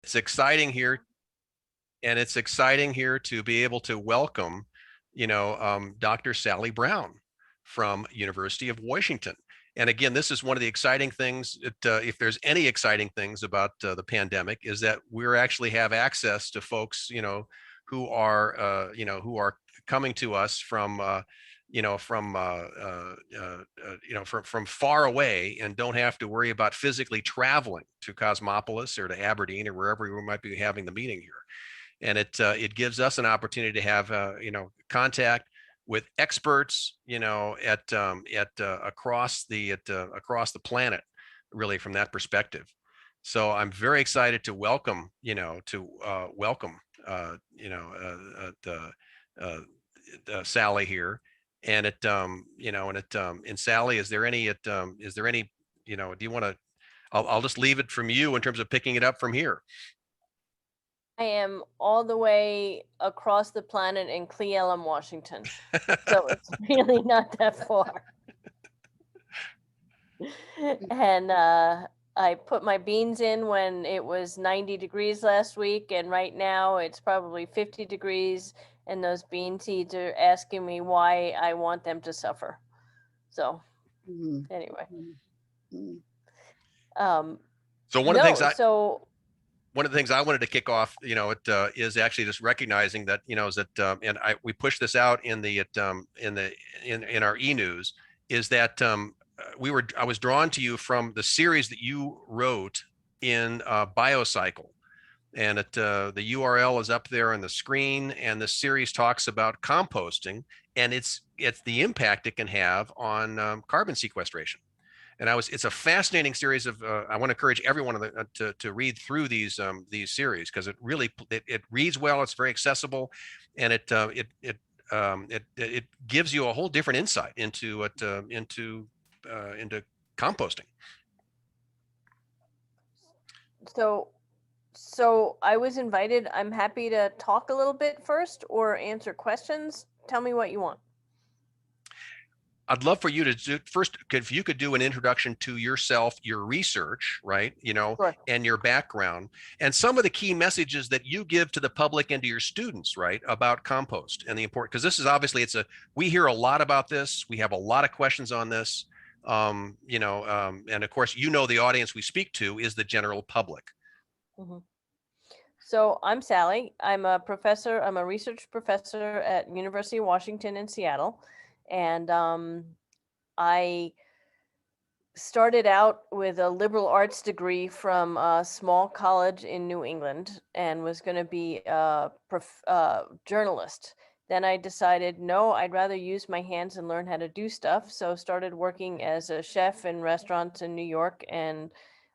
It's exciting here, and it's exciting here to be able to welcome, Dr. Sally Brown from University of Washington. And again, this is one of the exciting things. If there's any exciting things about the pandemic, is that we're actually have access to folks, who are coming to us from, from far away and don't have to worry about physically traveling to Cosmopolis or to Aberdeen or wherever we might be having the meeting here. And it gives us an opportunity to have contact with experts at across the planet, really, from that perspective. So I'm very excited to welcome Sally here. And and Sally, is there any, do you want to, I'll just leave it from you in terms of picking it up from here. I am all the way across the planet in Cle Elum, Washington. So it's really not that far. And I put my beans in when it was 90 degrees last week, and right now it's probably 50 degrees, and those bean seeds are asking me why I want them to suffer. So anyway. So one of the things I wanted to kick off, is actually just recognizing that, is that, we push this out in our e-news, is that I was drawn to you from the series that you wrote in Biocycle, and the URL is up there on the screen, and the series talks about composting and it's the impact it can have on carbon sequestration. And it's a fascinating series of. I want to encourage everyone to read through these series, because it really it reads well. It's very accessible, and it gives you a whole different insight into composting. So I was invited. I'm happy to talk a little bit first or answer questions. Tell me what you want. I'd love for you to do first, if you could do an introduction to yourself, your research, right? Sure. And your background, and some of the key messages that you give to the public and to your students, right, about compost and the important, because this is obviously, we hear a lot about this. We have a lot of questions on this. And of course, the audience we speak to is the general public. Mm-hmm. So I'm Sally. I'm a professor. I'm a research professor at University of Washington in Seattle. And I started out with a liberal arts degree from a small college in New England and was going to be a journalist. Then I decided, no, I'd rather use my hands and learn how to do stuff. So started working as a chef in restaurants in New York and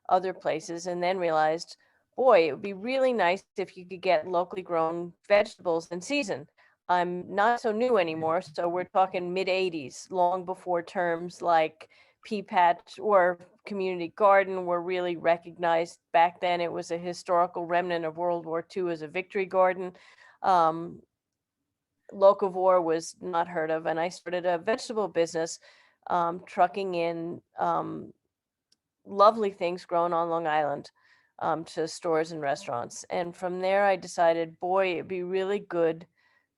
other places, and then realized, boy, it would be really nice if you could get locally grown vegetables in season. I'm not so new anymore, so we're talking mid 80s, long before terms like pea patch or community garden were really recognized. Back then, it was a historical remnant of World War II as a victory garden. Locavore was not heard of, and I started a vegetable business, trucking in lovely things grown on Long Island to stores and restaurants. And from there, I decided, boy, it'd be really good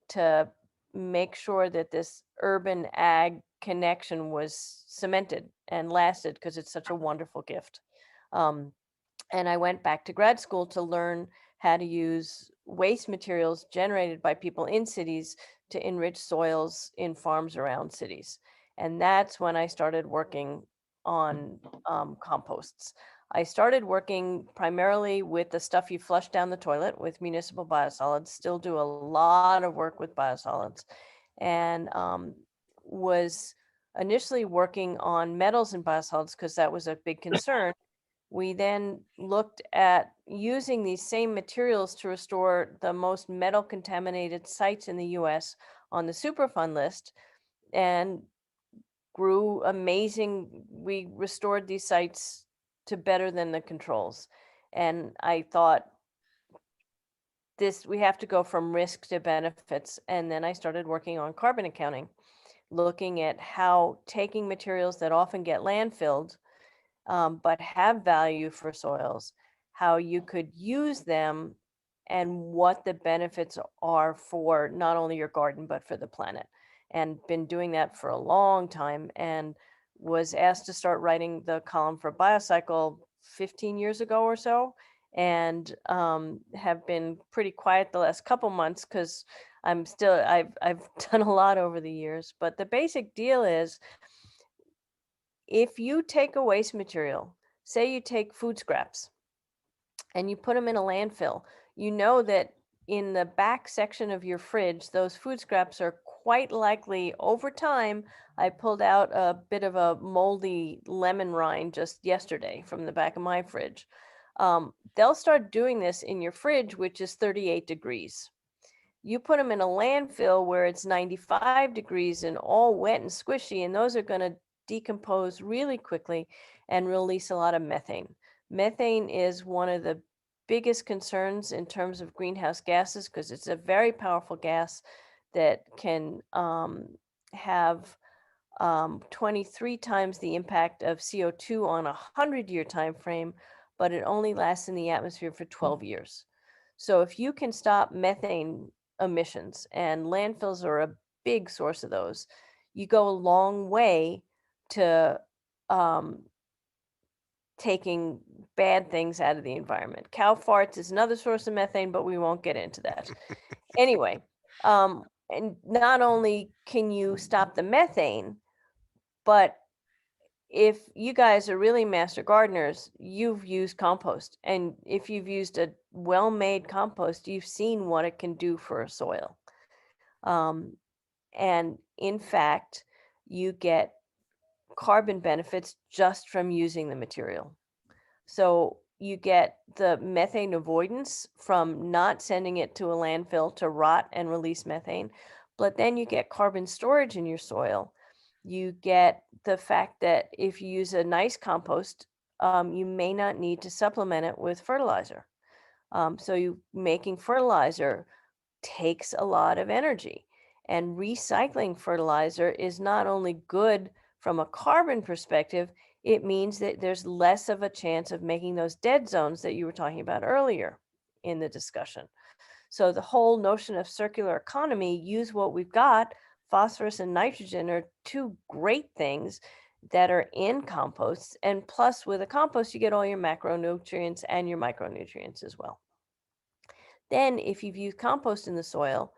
to make sure that this urban ag connection was cemented and lasted, because it's such a wonderful gift. And I went back to grad school to learn how to use waste materials generated by people in cities to enrich soils in farms around cities. And that's when I started working on composts. I started working primarily with the stuff you flush down the toilet with municipal biosolids, still do a lot of work with biosolids, and was initially working on metals in biosolids because that was a big concern. We then looked at using these same materials to restore the most metal contaminated sites in the US on the Superfund list, and grew amazing. We restored these sites to better than the controls. And I thought, we have to go from risk to benefits. And then I started working on carbon accounting, looking at how taking materials that often get landfilled, but have value for soils, how you could use them and what the benefits are for not only your garden, but for the planet. And been doing that for a long time, and was asked to start writing the column for Biocycle 15 years ago or so, and have been pretty quiet the last couple months because I've done a lot over the years. But the basic deal is, if you take a waste material, say you take food scraps, and you put them in a landfill, you know that in the back section of your fridge, those food scraps are quite likely, over time. I pulled out a bit of a moldy lemon rind just yesterday from the back of my fridge. They'll start doing this in your fridge, which is 38 degrees. You put them in a landfill where it's 95 degrees and all wet and squishy, and those are going to decompose really quickly and release a lot of methane. Methane is one of the biggest concerns in terms of greenhouse gases because it's a very powerful gas that can have 23 times the impact of CO2 on a 100-year time frame, but it only lasts in the atmosphere for 12 years. So if you can stop methane emissions, and landfills are a big source of those, you go a long way to taking bad things out of the environment. Cow farts is another source of methane, but we won't get into that. Anyway, and not only can you stop the methane, but if you guys are really master gardeners, you've used compost. And if you've used a well-made compost, you've seen what it can do for a soil. And in fact, you get carbon benefits just from using the material. So you get the methane avoidance from not sending it to a landfill to rot and release methane, but then you get carbon storage in your soil. You get the fact that if you use a nice compost, you may not need to supplement it with fertilizer. So you making fertilizer takes a lot of energy. And recycling fertilizer is not only good from a carbon perspective, it means that there's less of a chance of making those dead zones that you were talking about earlier in the discussion. So the whole notion of circular economy, use what we've got. Phosphorus and nitrogen are two great things that are in composts. And plus, with a compost, you get all your macronutrients and your micronutrients as well. Then, if you've used compost in the soil,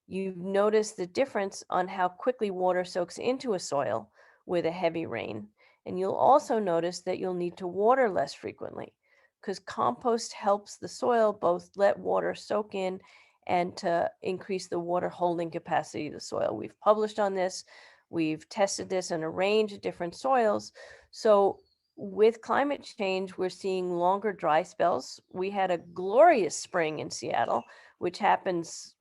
you notice the difference on how quickly water soaks into a soil with a heavy rain. And you'll also notice that you'll need to water less frequently, because compost helps the soil both let water soak in and to increase the water holding capacity of the soil. We've published on this. We've tested this in a range of different soils. So with climate change, we're seeing longer dry spells. We had a glorious spring in Seattle, which happens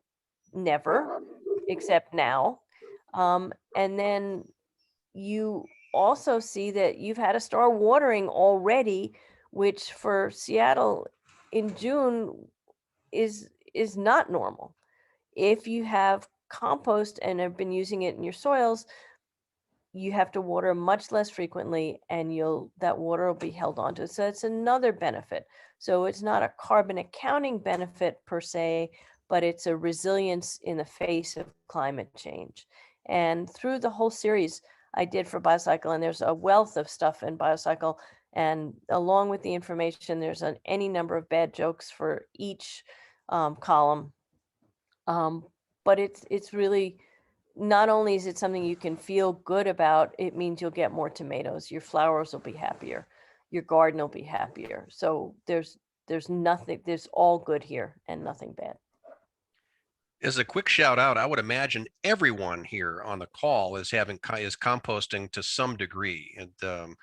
never, except now. And then you also see that you've had to start watering already, which for Seattle in June is not normal. If you have compost and have been using it in your soils, you have to water much less frequently, and that water will be held onto. So it's another benefit. So it's not a carbon accounting benefit per se, but it's a resilience in the face of climate change. And through the whole series I did for Biocycle, and there's a wealth of stuff in Biocycle, and along with the information, there's any number of bad jokes for each column. But it's really, not only is it something you can feel good about, it means you'll get more tomatoes. Your flowers will be happier. Your garden will be happier. So there's nothing, there's all good here and nothing bad. As a quick shout out, I would imagine everyone here on the call is composting to some degree. And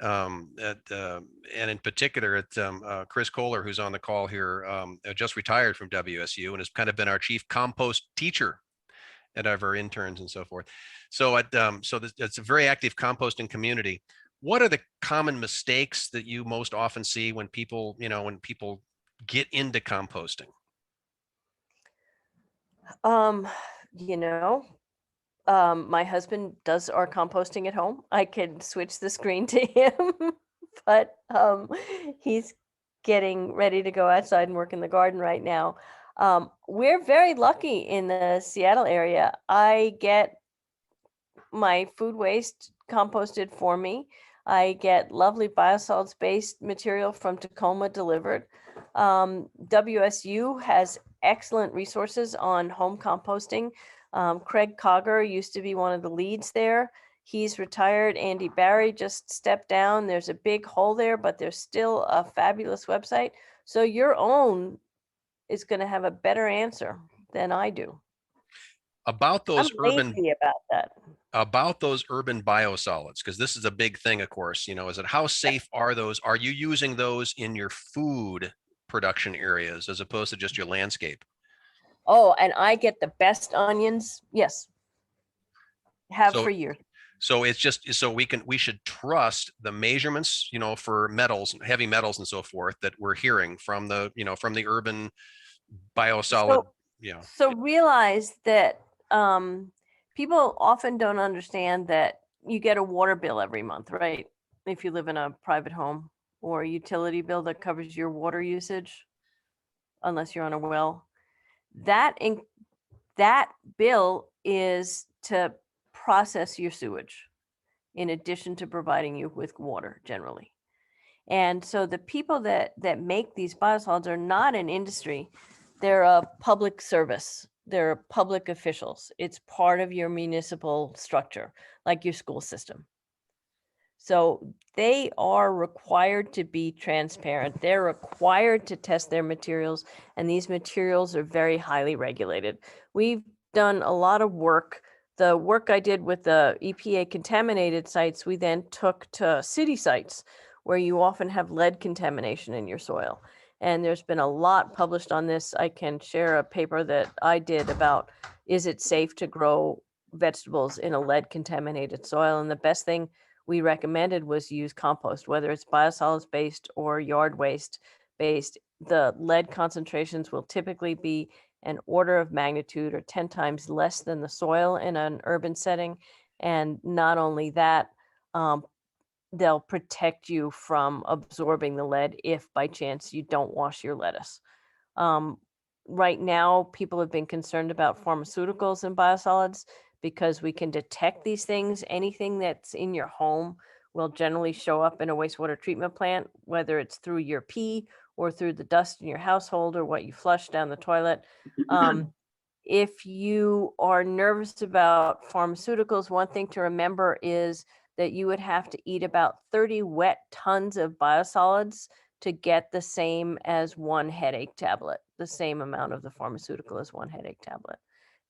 and in particular, Chris Kohler, who's on the call here, just retired from WSU and has kind of been our chief compost teacher at our interns and so forth. So it's a very active composting community. What are the common mistakes that you most often see when people get into composting? My husband does our composting at home. I can switch the screen to him, but he's getting ready to go outside and work in the garden right now. We're very lucky in the Seattle area. I get my food waste composted for me. I get lovely biosolids based material from Tacoma delivered. WSU has excellent resources on home composting. Craig Cogger used to be one of the leads there. He's retired. Andy Barry just stepped down. There's a big hole there, but there's still a fabulous website. So your own is going to have a better answer than I do. About I'm those urban lazy about that. Biosolids, because this is a big thing, of course, is it how safe are those? Are you using those in your food production areas as opposed to just your landscape? Oh, and I get the best onions. Yes. Have So for years. so it's just so we should trust the measurements, for metals, heavy metals and so forth that we're hearing from the urban biosolid. So, so realize that people often don't understand that you get a water bill every month, right? If you live in a private home, or a utility bill that covers your water usage, unless you're on a well. That bill is to process your sewage in addition to providing you with water generally. And so the people that make these biosolids are not an industry. They're a public service. They're public officials. It's part of your municipal structure, like your school system. So they are required to be transparent. They're required to test their materials, and these materials are very highly regulated. We've done a lot of work. The work I did with the EPA contaminated sites, we then took to city sites where you often have lead contamination in your soil. And there's been a lot published on this. I can share a paper that I did about, is it safe to grow vegetables in a lead contaminated soil? And the best thing we recommended was use compost, whether it's biosolids based or yard waste based. The lead concentrations will typically be an order of magnitude or 10 times less than the soil in an urban setting. And not only that, they'll protect you from absorbing the lead if by chance you don't wash your lettuce. Right now, people have been concerned about pharmaceuticals and biosolids because we can detect these things. Anything that's in your home will generally show up in a wastewater treatment plant, whether it's through your pee or through the dust in your household or what you flush down the toilet. If you are nervous about pharmaceuticals, one thing to remember is that you would have to eat about 30 wet tons of biosolids to get the same as one headache tablet, the same amount of the pharmaceutical as one headache tablet.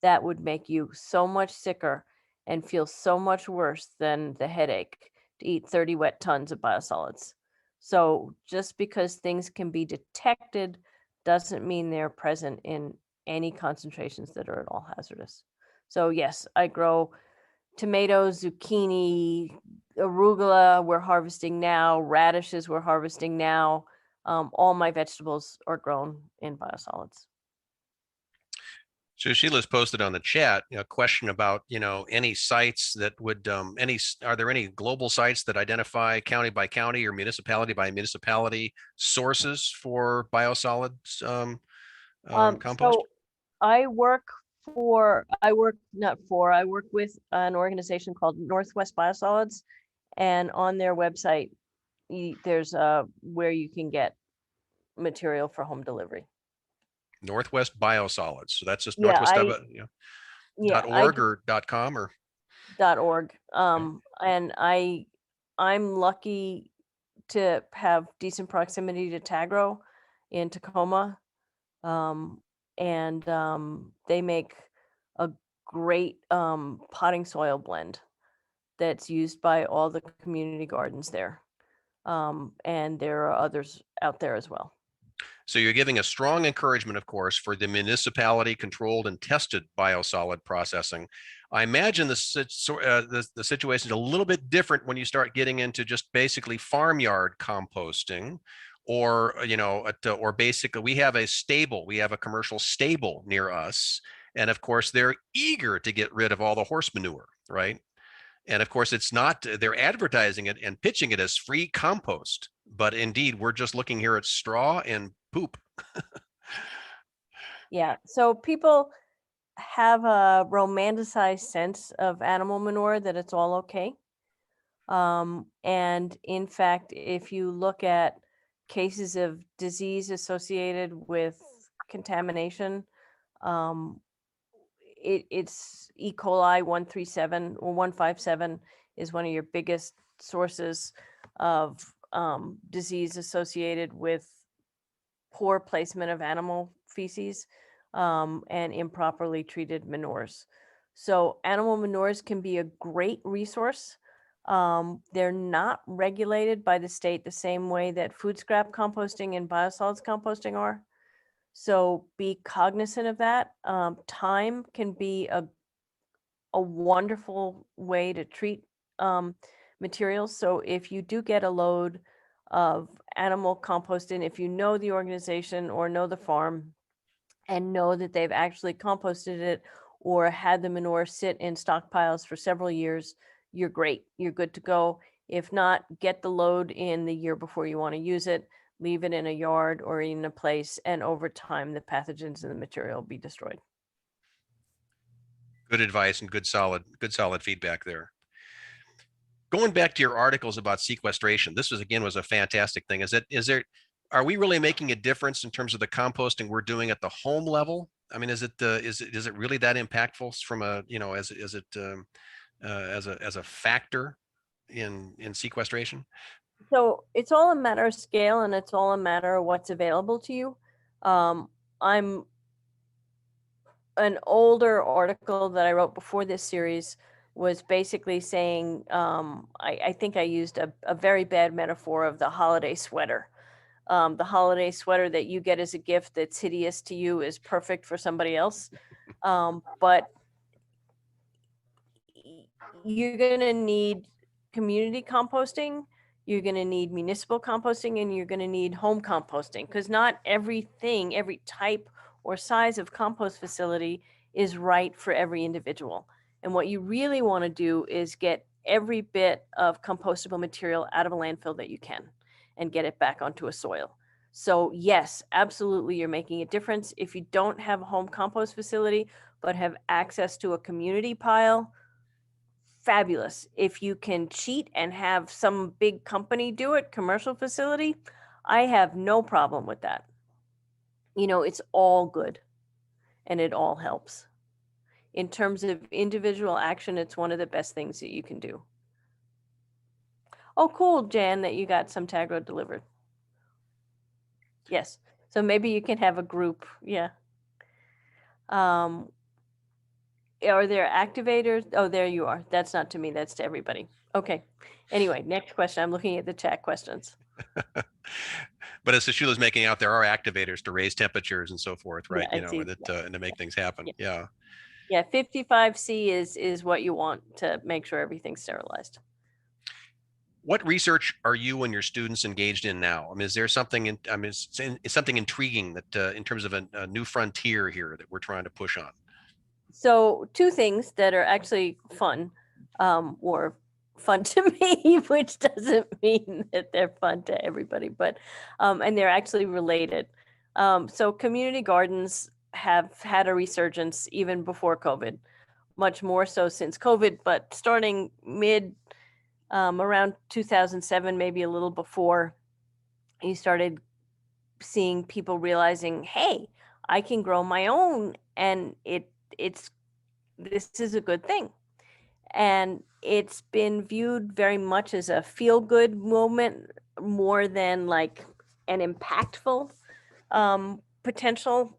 That would make you so much sicker and feel so much worse than the headache to eat 30 wet tons of biosolids. So just because things can be detected doesn't mean they're present in any concentrations that are at all hazardous. So yes, I grow tomatoes, zucchini, arugula we're harvesting now, radishes we're harvesting now. All my vegetables are grown in biosolids. So Sheila's posted on the chat a question about, any sites that would, are there any global sites that identify county by county or municipality by municipality sources for biosolids compost? So I work with an organization called Northwest Biosolids, and on their website, there's where you can get material for home delivery. Northwest Biosolids. So that's just Yeah, Northwest .org or .com or .org. And I'm lucky to have decent proximity to Tagro in Tacoma. And they make a great potting soil blend that's used by all the community gardens there. And there are others out there as well. So you're giving a strong encouragement, of course, for the municipality controlled and tested biosolid processing. I imagine the situation is a little bit different when you start getting into just basically farmyard composting, or or basically we have a commercial stable near us, and of course they're eager to get rid of all the horse manure, right? And of course, it's not, they're advertising it and pitching it as free compost, but indeed, we're just looking here at straw and poop. Yeah. So people have a romanticized sense of animal manure that it's all okay. And in fact, if you look at cases of disease associated with contamination, um, it's E. coli 137 or 157 is one of your biggest sources of disease associated with poor placement of animal feces and improperly treated manures. So animal manures can be a great resource. They're not regulated by the state the same way that food scrap composting and biosolids composting are. So be cognizant of that. Time can be a wonderful way to treat materials. So if you do get a load of animal compost in, if you know the organization or know the farm and know that they've actually composted it or had the manure sit in stockpiles for several years, you're great. You're good to go. If not, get the load in the year before you want to use it, leave it in a yard or in a place, and over time, the pathogens in the material will be destroyed. Good advice and good solid feedback there. Going back to your articles about sequestration, this was a fantastic thing. Are we really making a difference in terms of the composting we're doing at the home level? I mean, is it really that impactful from a, as a factor in sequestration? So it's all a matter of scale and it's all a matter of what's available to you. I'm an older article that I wrote before this series was basically saying, I think I used a very bad metaphor of the holiday sweater. The holiday sweater that you get as a gift that's hideous to you is perfect for somebody else. But you're going to need community composting, you're going to need municipal composting, and you're going to need home composting because not everything, every type or size of compost facility is right for every individual. And what you really want to do is get every bit of compostable material out of a landfill that you can and get it back onto a soil. So yes, absolutely, you're making a difference. If you don't have a home compost facility, but have access to a community pile, fabulous. If you can cheat and have some big company do it, commercial facility, I have no problem with that. It's all good and it all helps. In terms of individual action, it's one of the best things that you can do. Oh, cool, Jan, that you got some Tagro delivered. Yes. So maybe you can have a group. Yeah. Are there activators? Oh, there you are. That's not to me. That's to everybody. Okay. Anyway, next question. I'm looking at the chat questions. But as Sushula's making out, there are activators to raise temperatures and so forth, right? Yeah, And to make things happen. Yeah. Yeah, 55C is what you want to make sure everything's sterilized. What research are you and your students engaged in now? I mean, is there something is something intriguing that in terms of a new frontier here that we're trying to push on? So two things that are actually fun, or fun to me, which doesn't mean that they're fun to everybody, but and they're actually related. So community gardens have had a resurgence even before COVID, much more so since COVID, but starting around 2007, maybe a little before, you started seeing people realizing, hey, I can grow my own and this is a good thing. And it's been viewed very much as a feel good moment more than like an impactful potential.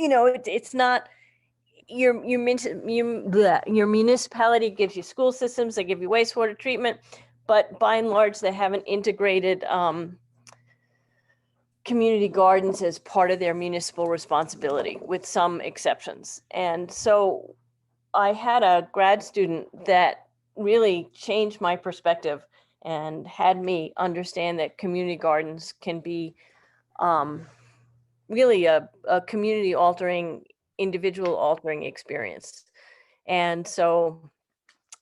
It's not your municipality gives you school systems, they give you wastewater treatment, but by and large, they haven't integrated community gardens as part of their municipal responsibility, with some exceptions. And so I had a grad student that really changed my perspective and had me understand that community gardens can be really a community altering, individual altering experience. And so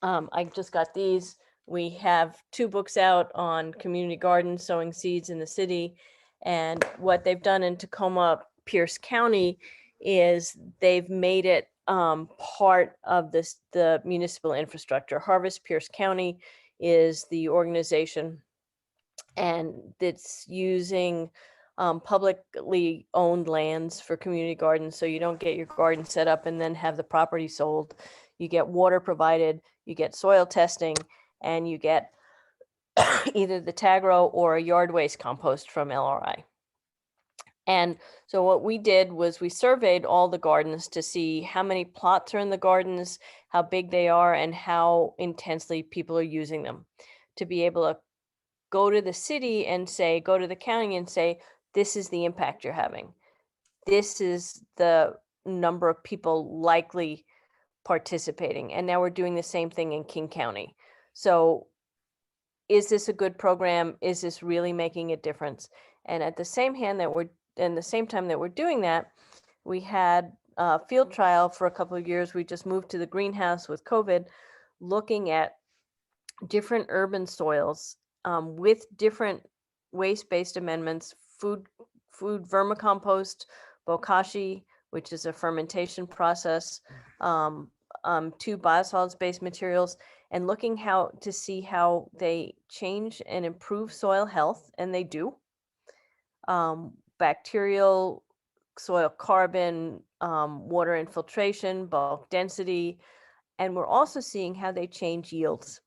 I just got these. We have 2 books out on community gardens, sowing seeds in the city. And what they've done in Tacoma, Pierce County, is they've made it part of the municipal infrastructure. Harvest Pierce County is the organization, and it's using publicly owned lands for community gardens. So you don't get your garden set up and then have the property sold. You get water provided, you get soil testing, and you get either the Tagro or a yard waste compost from LRI. And so what we did was we surveyed all the gardens to see how many plots are in the gardens, how big they are, and how intensely people are using them, to be able to go to the city and say, go to the county and say, this is the impact you're having. This is the number of people likely participating. And now we're doing the same thing in King County. So is this a good program? Is this really making a difference? And at the same time that we're doing that, we had a field trial for a couple of years. We just moved to the greenhouse with COVID, looking at different urban soils with different waste-based amendments, food vermicompost, bokashi, which is a fermentation process, 2 biosolids-based materials, and looking to see how they change and improve soil health, and they do. Bacterial, soil carbon, water infiltration, bulk density, and we're also seeing how they change yields.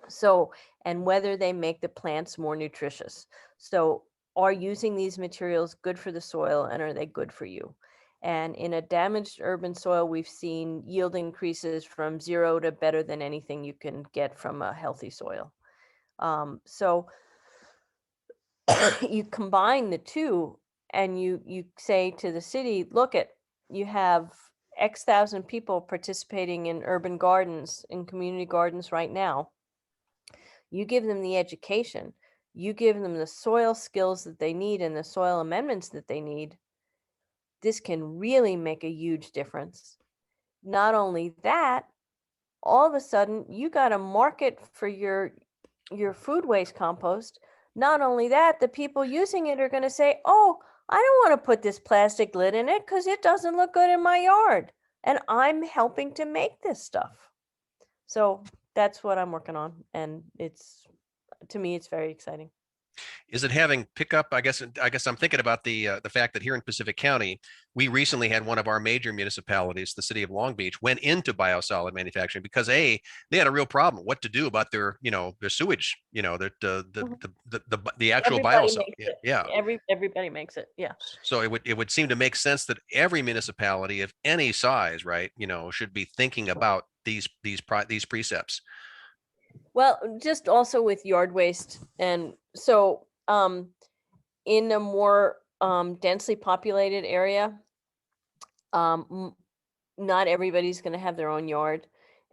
So, and whether they make the plants more nutritious. So, are using these materials good for the soil, and are they good for you? And in a damaged urban soil, we've seen yield increases from 0 to better than anything you can get from a healthy soil. So you combine the two, and you say to the city, look, you have X thousand people participating in urban gardens, in community gardens right now. You give them the education, you give them the soil skills that they need and the soil amendments that they need. This can really make a huge difference. Not only that, all of a sudden you got a market for your food waste compost. Not only that, the people using it are going to say, oh, I don't want to put this plastic lid in it because it doesn't look good in my yard. And I'm helping to make this stuff. So that's what I'm working on. And to me, it's very exciting. Is it having pickup? I guess I'm thinking about the fact that here in Pacific County, we recently had one of our major municipalities, the city of Long Beach, went into biosolid manufacturing because they had a real problem what to do about their their sewage, the actual biosolids. Yeah. Everybody makes it. Yeah. So it would seem to make sense that every municipality of any size, right, should be thinking about these precepts. Well, just also with yard waste. And so in a more densely populated area, not everybody's going to have their own yard,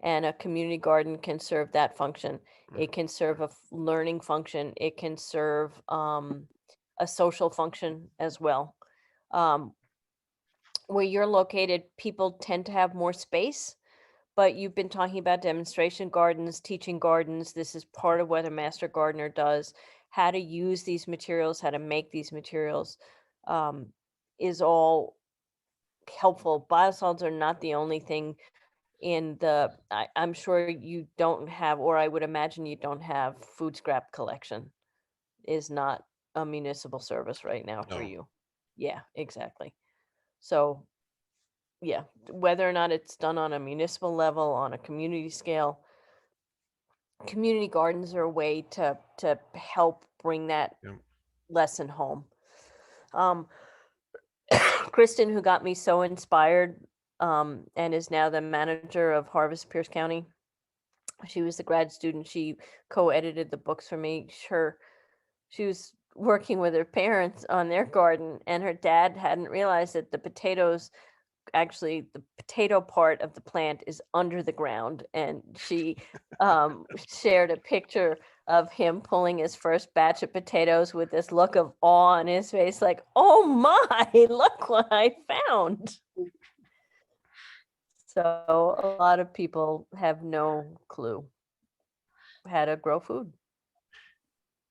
and a community garden can serve that function. It can serve a learning function. It can serve a social function as well. Where you're located, people tend to have more space. But you've been talking about demonstration gardens, teaching gardens. This is part of what a master gardener does. How to use these materials, how to make these materials is all helpful. Biosolids are not the only thing I'm sure you don't have, or I would imagine you don't have, food scrap collection is not a municipal service right now for you. Yeah, exactly. So yeah, whether or not it's done on a municipal level, on a community scale, community gardens are a way to help bring that lesson home. Kristen, who got me so inspired and is now the manager of Harvest Pierce County, she was the grad student. She co-edited the books for me. She was working with her parents on their garden, and her dad hadn't realized that the potato part of the plant is under the ground, and she shared a picture of him pulling his first batch of potatoes with this look of awe on his face, like, oh my, look what I found. So a lot of people have no clue. how to grow food.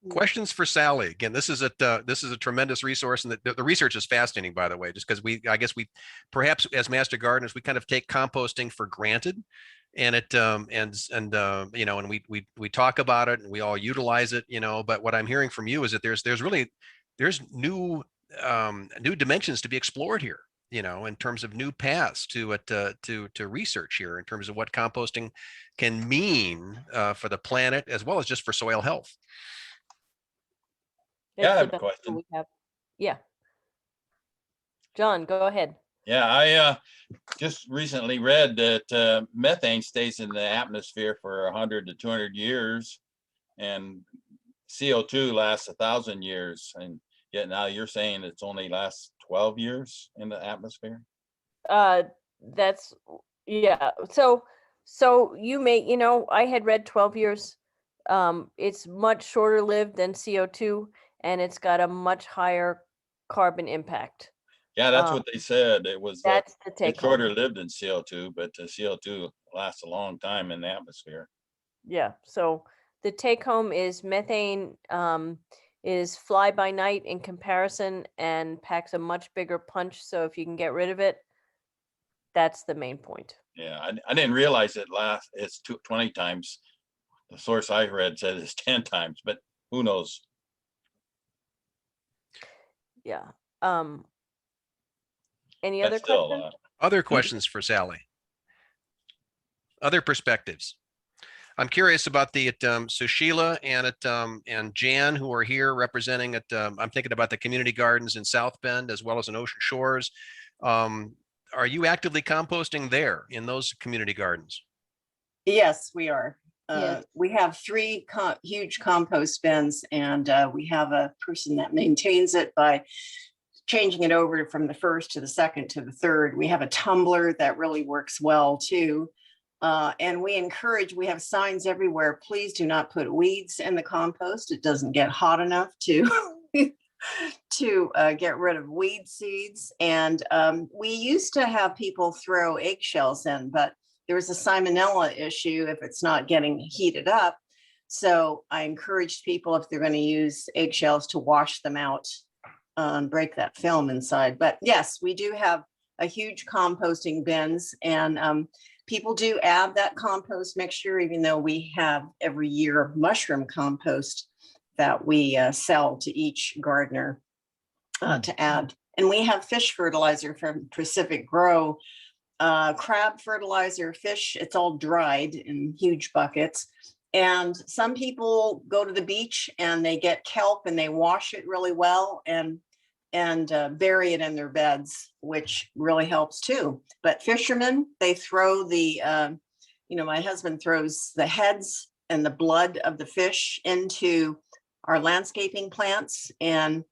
Questions for Sally. Again, this is a tremendous resource, and the research is fascinating, by the way, just because I guess we perhaps as master gardeners, we kind of take composting for granted, and we talk about it and we all utilize it, but what I'm hearing from you is that there's new dimensions to be explored here, in terms of new paths to research here, in terms of what composting can mean for the planet as well as just for soil health. Yeah, I have a question. Yeah. John, go ahead. Yeah, I just recently read that methane stays in the atmosphere for 100 to 200 years, and CO2 lasts 1,000 years, and yet now you're saying it's only lasts 12 years in the atmosphere. That's yeah. So you may, I had read 12 years. It's much shorter lived than CO2, and it's got a much higher carbon impact. Yeah, that's what they said. It was that's the take it's shorter lived than CO2, but the CO2 lasts a long time in the atmosphere. Yeah. So the take home is methane is fly by night in comparison and packs a much bigger punch. So if you can get rid of it, that's the main point. Yeah, I didn't realize it's 20 times. The source I read said it's 10 times, but who knows? Yeah. Any other questions? Other questions for Sally? Other perspectives? I'm curious about the Sushila and Jan, who are here representing it. I'm thinking about the community gardens in South Bend as well as in Ocean Shores. Are you actively composting there in those community gardens? Yes, we are. Yes. We have 3 huge compost bins, and we have a person that maintains it by changing it over from the first to the second to the third. We have a tumbler that really works well too. And we have signs everywhere. Please do not put weeds in the compost. It doesn't get hot enough to get rid of weed seeds. And we used to have people throw eggshells in, but there was a salmonella issue if it's not getting heated up. So I encouraged people, if they're going to use eggshells, to wash them out and break that film inside. But yes, we do have a huge composting bins, and people do add that compost mixture, even though we have every year mushroom compost that we sell to each gardener to add. And we have fish fertilizer from Pacific Grow, crab fertilizer, fish. It's all dried in huge buckets. And some people go to the beach and they get kelp and they wash it really well and bury it in their beds, which really helps too. But fishermen, they throw my husband throws the heads and the blood of the fish into our landscaping plants, and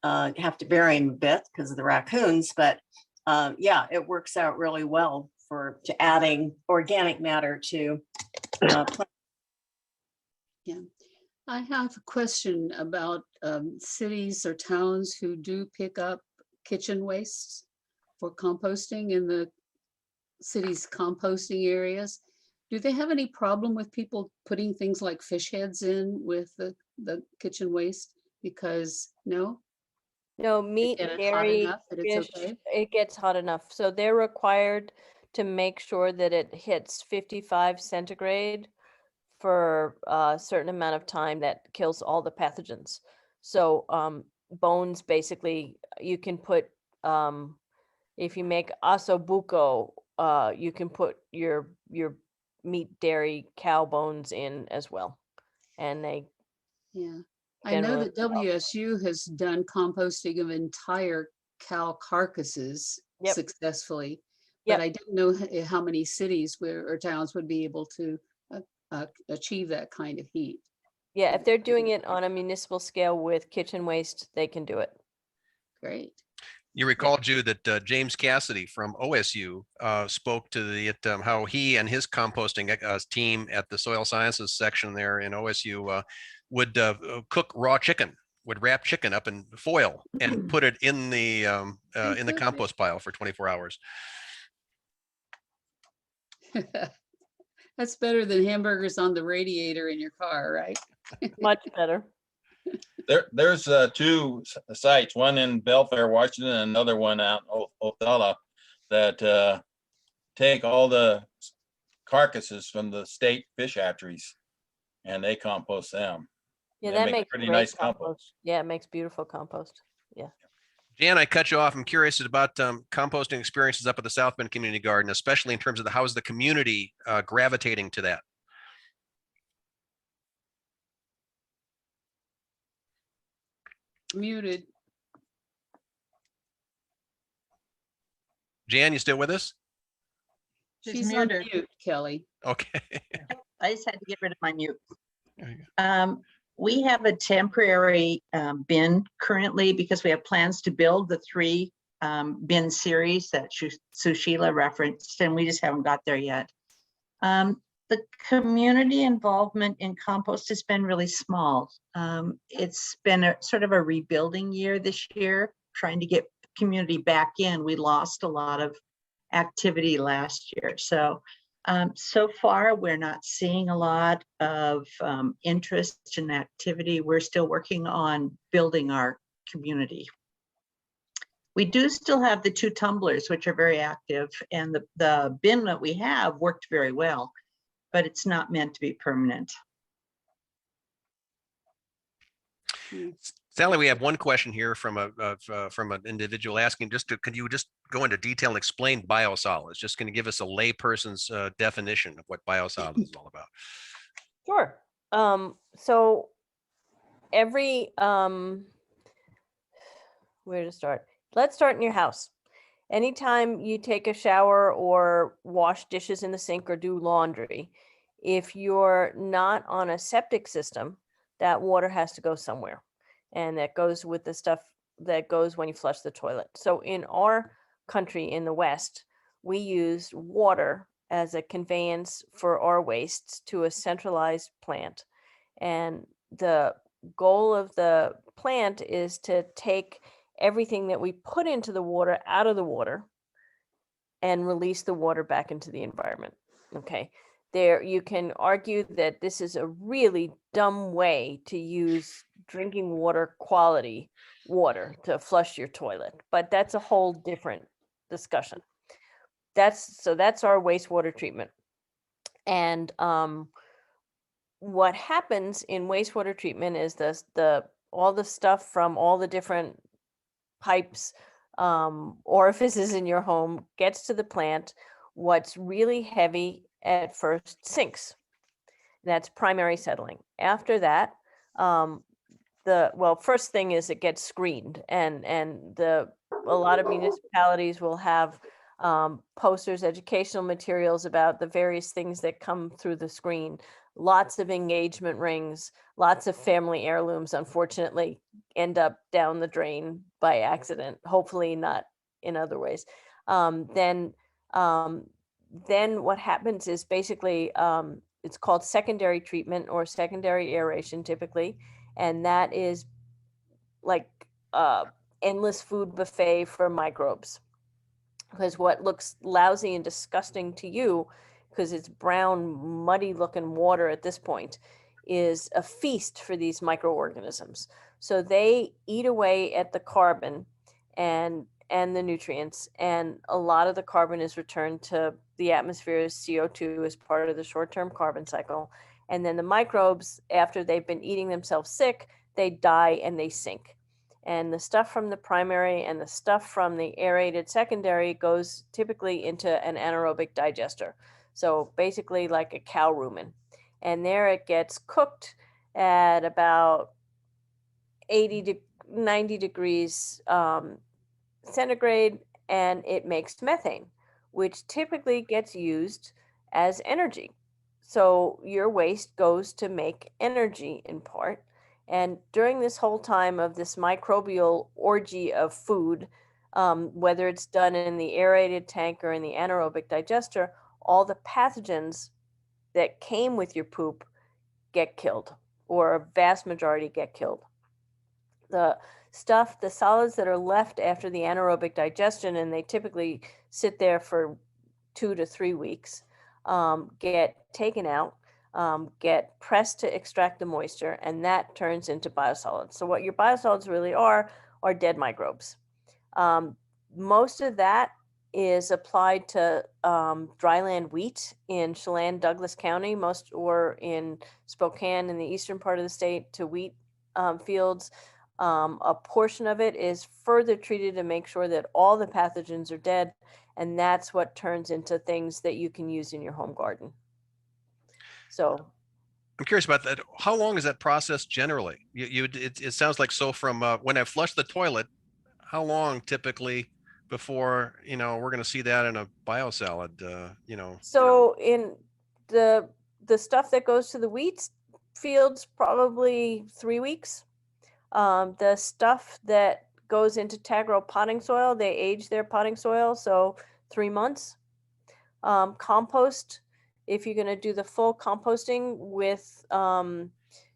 have to bury them a bit because of the raccoons. But yeah, it works out really well to adding organic matter to plants. Yeah. I have a question about cities or towns who do pick up kitchen wastes for composting in the city's composting areas. Do they have any problem with people putting things like fish heads in with the kitchen waste? Because no, meat, dairy, fish, okay? It gets hot enough. So they're required to make sure that it hits 55 centigrade for a certain amount of time that kills all the pathogens. So bones, basically, you can put, if you make ossobuco, you can put your meat, dairy, cow bones in as well. And they I know that WSU has done composting of entire cow carcasses successfully, but I didn't know how many cities or towns would be able to achieve that kind of heat. Yeah, if they're doing it on a municipal scale with kitchen waste, they can do it. Great. You recall, Jude, that James Cassidy from OSU spoke to how he and his composting team at the soil sciences section there in OSU would cook raw chicken, would wrap chicken up in foil and put it in the compost pile for 24 hours. That's better than hamburgers on the radiator in your car, right? Much better. There's two sites, one in Belfair, Washington, and another one out in Othala, that take all the carcasses from the state fish hatcheries and they compost them. Yeah, They that make makes pretty great nice compost. compost. Yeah, it makes beautiful compost. Yeah. Jan, I cut you off. I'm curious about composting experiences up at the South Bend Community Garden, especially in terms of how's the community gravitating to that? Muted. Jan, you still with us? She's on muted. mute, Kelly. Okay. I just had to get rid of my mute. There you go. We have a temporary bin currently because we have plans to build the 3 bin series that Sushila referenced, and we just haven't got there yet. The community involvement in compost has been really small. It's been a sort of a rebuilding year this year, trying to get community back in. We lost a lot of activity last year. So far, we're not seeing a lot of interest in activity. We're still working on building our community. We do still have the 2 tumblers, which are very active, and the bin that we have worked very well, but it's not meant to be permanent. Sally, we have one question here from an individual asking, can you just go into detail and explain biosolids? Just going to give us a layperson's definition of what biosolids is all about. Sure. So every, where to start? Let's start in your house. Anytime you take a shower or wash dishes in the sink or do laundry, if you're not on a septic system, that water has to go somewhere. And that goes with the stuff that goes when you flush the toilet. So in our country in the West, we use water as a conveyance for our wastes to a centralized plant. And the goal of the plant is to take everything that we put into the water out of the water and release the water back into the environment. Okay. There, you can argue that this is a really dumb way to use drinking water quality water to flush your toilet, but that's a whole different discussion. That's our wastewater treatment. And what happens in wastewater treatment is all the stuff from all the different pipes, orifices in your home gets to the plant. What's really heavy at first sinks. That's primary settling. After that, first thing is it gets screened, and a lot of municipalities will have posters, educational materials about the various things that come through the screen. Lots of engagement rings, lots of family heirlooms, unfortunately, end up down the drain by accident, hopefully not in other ways. Then what happens is basically it's called secondary treatment or secondary aeration typically, and that is like endless food buffet for microbes. Because what looks lousy and disgusting to you, because it's brown, muddy looking water at this point, is a feast for these microorganisms. So they eat away at the carbon and the nutrients, and a lot of the carbon is returned to the atmosphere as CO2 as part of the short-term carbon cycle. And then the microbes, after they've been eating themselves sick, they die and they sink. And the stuff from the primary and the stuff from the aerated secondary goes typically into an anaerobic digester. So basically like a cow rumen. And there it gets cooked at about 80 to 90 degrees centigrade, and it makes methane, which typically gets used as energy. So your waste goes to make energy in part. And during this whole time of this microbial orgy of food, whether it's done in the aerated tank or in the anaerobic digester, all the pathogens that came with your poop get killed, or a vast majority get killed. The solids that are left after the anaerobic digestion, and they typically sit there for 2 to 3 weeks, get taken out, get pressed to extract the moisture, and that turns into biosolids. So what your biosolids really are dead microbes. Most of that is applied to dryland wheat in Chelan, Douglas County, or in Spokane in the eastern part of the state to wheat fields. A portion of it is further treated to make sure that all the pathogens are dead, and that's what turns into things that you can use in your home garden. So I'm curious about that. How long is that process generally? It sounds like, so from when I flush the toilet, how long typically before, we're going to see that in a biosalad, So in the stuff that goes to the wheat fields, probably 3 weeks. The stuff that goes into Tagro potting soil, they age their potting soil, so 3 months. Compost, if you're going to do the full composting with,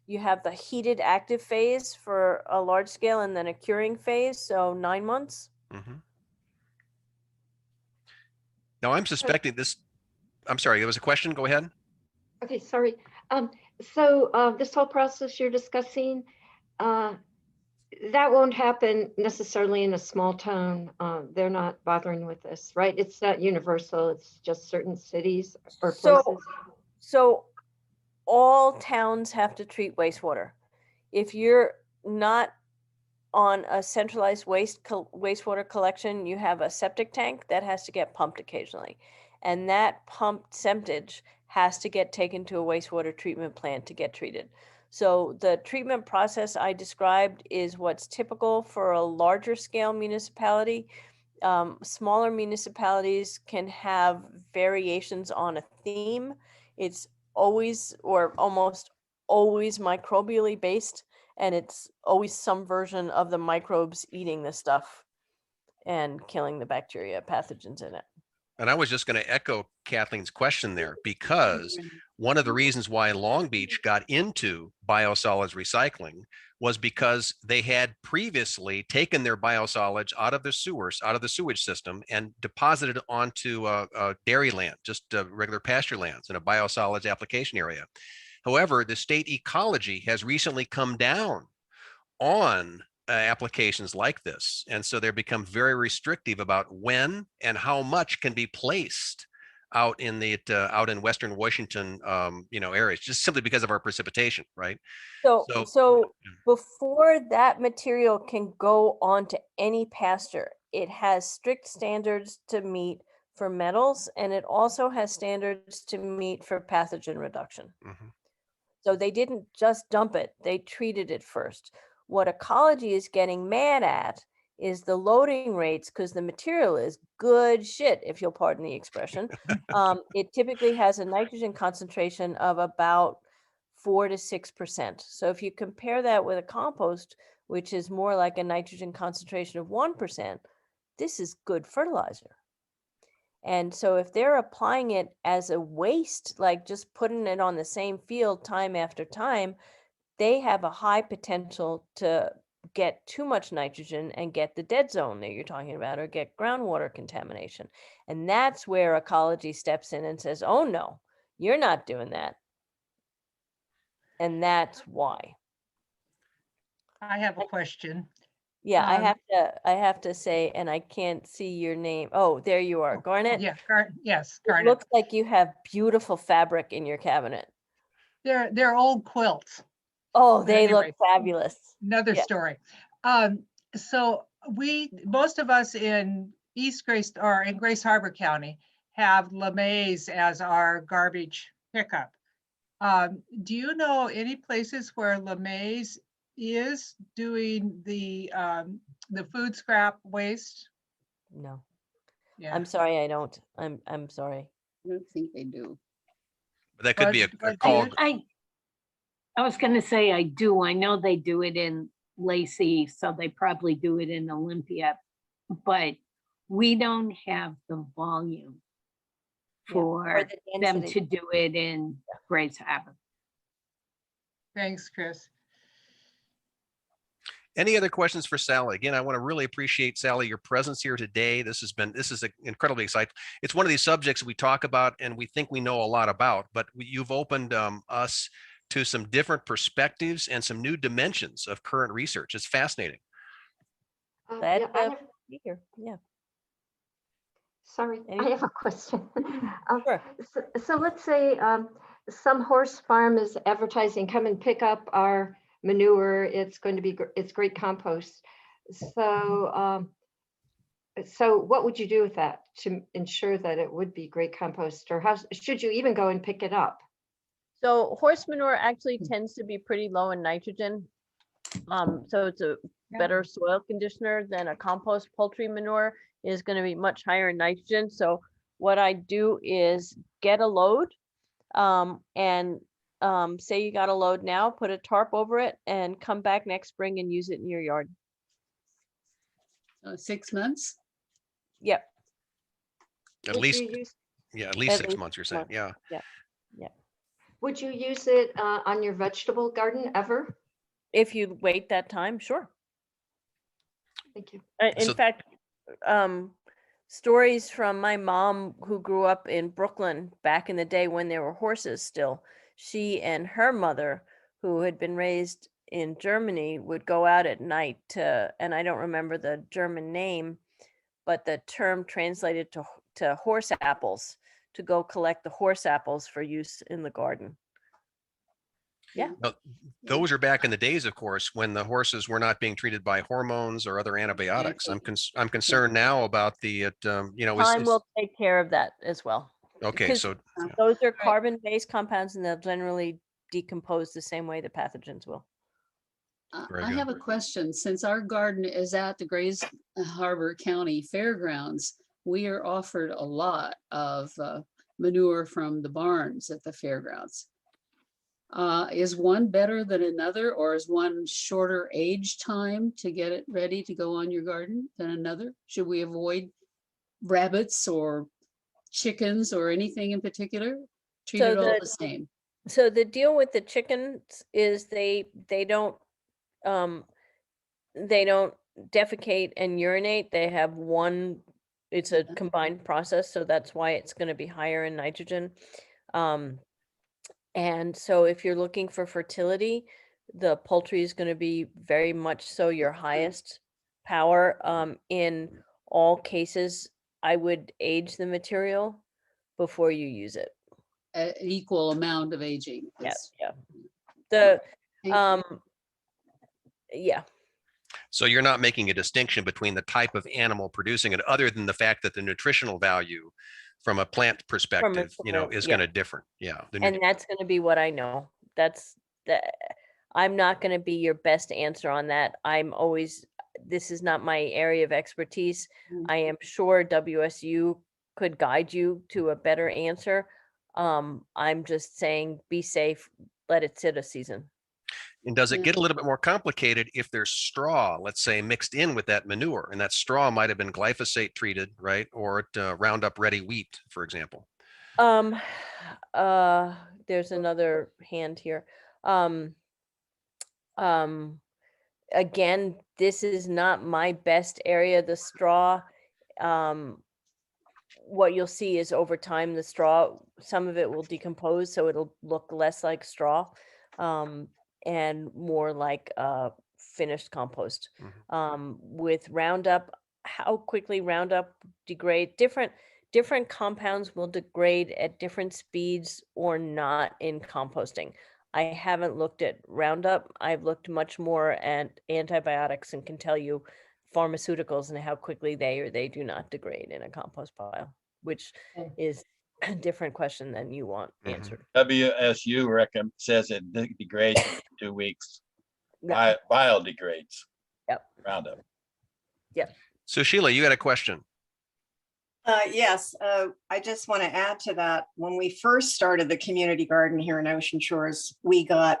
you have the heated active phase for a large scale and then a curing phase, so 9 months. Mm-hmm. Now I'm suspecting this. I'm sorry, there was a question. Go ahead. Okay, sorry. So this whole process you're discussing, that won't happen necessarily in a small town. They're not bothering with this, right? It's not universal. It's just certain cities or places. So all towns have to treat wastewater. If you're not on a centralized wastewater collection, you have a septic tank that has to get pumped occasionally. And that pumped septage has to get taken to a wastewater treatment plant to get treated. So the treatment process I described is what's typical for a larger scale municipality. Smaller municipalities can have variations on a theme. It's always or almost always microbially based, and it's always some version of the microbes eating the stuff and killing the bacteria, pathogens in it. And I was just going to echo Kathleen's question there, because one of the reasons why Long Beach got into biosolids recycling was because they had previously taken their biosolids out of the sewage system and deposited onto dairy land, just regular pasture lands in a biosolids application area. However, the state ecology has recently come down on applications like this, and so they've become very restrictive about when and how much can be placed out in Western Washington, areas, just simply because of our precipitation, right? So before that material can go onto any pasture, it has strict standards to meet for metals, and it also has standards to meet for pathogen reduction. Mm-hmm. So they didn't just dump it, they treated it first. What ecology is getting mad at is the loading rates, because the material is good shit, if you'll pardon the expression. It typically has a nitrogen concentration of about 4 to 6%. So if you compare that with a compost, which is more like a nitrogen concentration of 1%, this is good fertilizer. And so if they're applying it as a waste, like just putting it on the same field time after time, they have a high potential to get too much nitrogen and get the dead zone that you're talking about, or get groundwater contamination. And that's where ecology steps in and says, oh no, you're not doing that. And that's why. I have a question. Yeah, I have to say, and I can't see your name. Oh, there you are, Garnet. Yeah, yes, It Garnet. looks like you have beautiful fabric in your cabinet. They're old quilts. Oh, they look fabulous. Another story. So most of us in East Grace or in Grace Harbor County have LeMay's as our garbage pickup. Do you know any places where LeMay's is doing the food scrap waste? No. Yeah. I'm sorry, I don't. I'm sorry. I don't think they do. But that could be a call. I was going to say I do. I know they do it in Lacey, so they probably do it in Olympia, but we don't have the volume for them to do it in Grace Harbor. Thanks, Chris. Any other questions for Sally? Again, I want to really appreciate, Sally, your presence here today. This is incredibly exciting. It's one of these subjects we talk about and we think we know a lot about, but you've opened us to some different perspectives and some new dimensions of current research. It's fascinating. Glad Yeah, I to have, be here. Yeah. sorry, I Any- have a question. Sure. So let's say some horse farm is advertising, come and pick up our manure. It's going to be, it's great compost. So, so what would you do with that to ensure that it would be great compost, or how should you even go and pick it up? So horse manure actually tends to be pretty low in nitrogen. So it's a better soil conditioner than a compost. Poultry manure is going to be much higher in nitrogen. So what I do is get a load and say you got a load now, put a tarp over it and come back next spring and use it in your yard. 6 months? Yep. At Would least, you use, yeah, at least At 6 least months, you're 6 saying. months. Yeah. would you use it on your vegetable garden ever? If you wait that time, sure. Thank you. In So- fact, stories from my mom who grew up in Brooklyn back in the day when there were horses still, she and her mother, who had been raised in Germany, would go out at night to, and I don't remember the German name, but the term translated to horse apples, to go collect the horse apples for use in the garden. Yeah. Now, those are back in the days, of course, when the horses were not being treated by hormones or other antibiotics. I'm concerned now about the, Time will take care of that as well. okay, because so those are carbon-based compounds and they'll generally decompose the same way the pathogens will. Very I good. have a question. Since our garden is at the Grays Harbor County Fairgrounds, we are offered a lot of manure from the barns at the fairgrounds. Is one better than another, or is one shorter age time to get it ready to go on your garden than another? Should we avoid rabbits or chickens or anything in particular? Treat So it all the- the same. So the deal with the chickens is they don't defecate and urinate. They have one, it's a combined process, so that's why it's going to be higher in nitrogen. And so if you're looking for fertility, the poultry is going to be very much so your highest power. In all cases, I would age the material before you use it. An equal amount of aging. Yeah, is- yeah. The Thank you. yeah. So you're not making a distinction between the type of animal producing it, other than the fact that the nutritional value from a plant perspective, soil, is yeah. going to differ. Yeah. And that's going to be what I know. That's I'm not going to be your best answer on that. This is not my area of expertise. Mm. I am sure WSU could guide you to a better answer. I'm just saying, be safe, let it sit a season. And does it Yeah. get a little bit more complicated if there's straw, let's say, mixed in with that manure, and that straw might have been glyphosate treated, right? Or Roundup Ready wheat, for example. There's another hand here. Again, this is not my best area, the straw. What you'll see is over time, the straw, some of it will decompose, so it'll look less like straw, and more like finished compost. With Roundup, how quickly Roundup degrade, different compounds will degrade at different speeds or not in composting. I haven't looked at Roundup. I've looked much more at antibiotics and can tell you pharmaceuticals and how quickly they or they do not degrade in a compost pile, which is a different question than you want answered. WSU says it degrades in 2 weeks. Yeah. Biodegrades. Yep. Roundup. So Sheila, you had a question. Yes, I just want to add to that. When we first started the community garden here in Ocean Shores, we got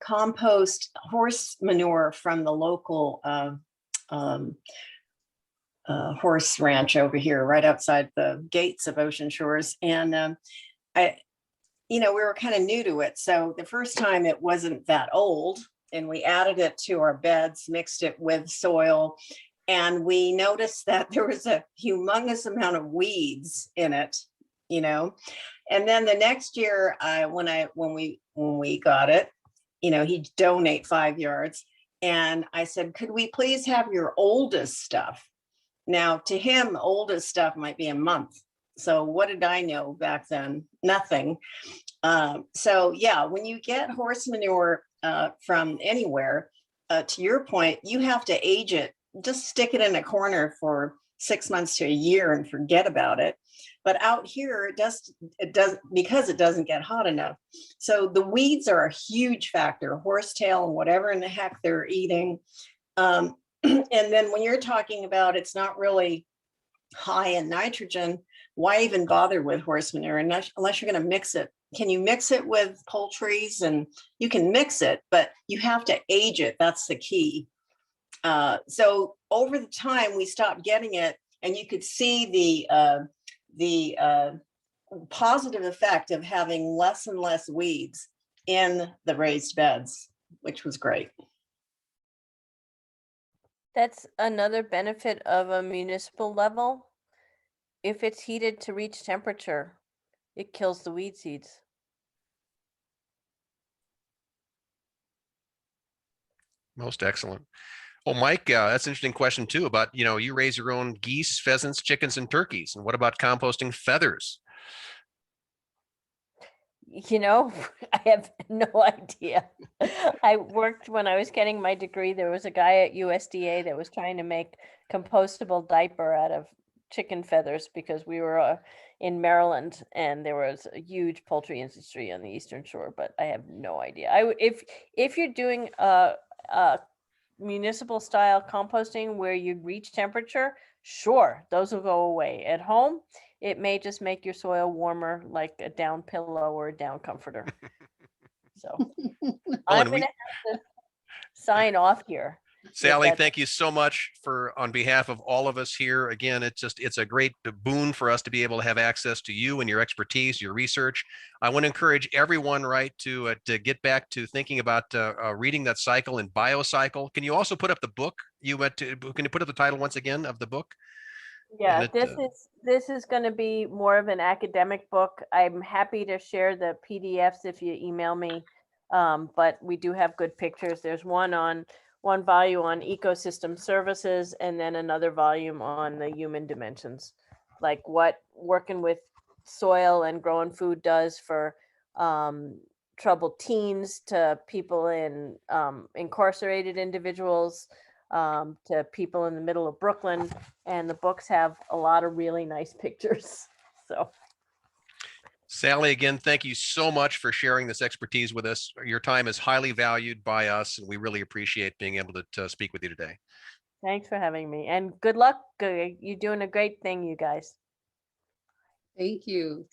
compost horse manure from the local horse ranch over here, right outside the gates of Ocean Shores. And we were kind of new to it. So the first time it wasn't that old. and we added it to our beds, mixed it with soil. And we noticed that there was a humongous amount of weeds in it, you know. And then the next year, when we got it, you know, he'd donate 5 yards. And I said, could we please have your oldest stuff? Now, to him, oldest stuff might be a month. So what did I know back then? Nothing. So yeah, when you get horse manure from anywhere, to your point, you have to age it. Just stick it in a corner for 6 months to a year and forget about it. But out here, it does because it doesn't get hot enough. So the weeds are a huge factor, horsetail and whatever in the heck they're eating. And then when you're talking about it's not really high in nitrogen, why even bother with horse manure unless you're going to mix it? Can you mix it with poultries? And you can mix it, but you have to age it. That's the key. So over the time, we stopped getting it, and you could see the positive effect of having less and less weeds in the raised beds, which was great. That's another benefit of a municipal level. If it's heated to reach temperature, it kills the weed seeds. Most excellent. Well, Mike, that's an interesting question too about, you know, you raise your own geese, pheasants, chickens, and turkeys. And what about composting feathers? You know, I have no idea. I worked when I was getting my degree. There was a guy at USDA that was trying to make compostable diaper out of chicken feathers because we were in Maryland and there was a huge poultry industry on the Eastern Shore, but I have no idea. If you're doing a municipal style composting where you reach temperature, sure, those will go away. At home, it may just make your soil warmer, like a down pillow or a down comforter. So I'm going to have to sign off here. Sally, thank you so much on behalf of all of us here. Again, it's a great boon for us to be able to have access to you and your expertise, your research. I want to encourage everyone, right, to get back to thinking about reading that cycle and biocycle. Can you also put up the book can you put up the title once again of the book? Yeah, this is going to be more of an academic book. I'm happy to share the PDFs if you email me. But we do have good pictures. There's one volume on ecosystem services, and then another volume on the human dimensions, like what working with soil and growing food does for troubled teens, to people in incarcerated individuals, to people in the middle of Brooklyn. And the books have a lot of really nice pictures. So Sally, again, thank you so much for sharing this expertise with us. Your time is highly valued by us, and we really appreciate being able to speak with you today. Thanks for having me, and good luck. You're doing a great thing, you guys. Thank you.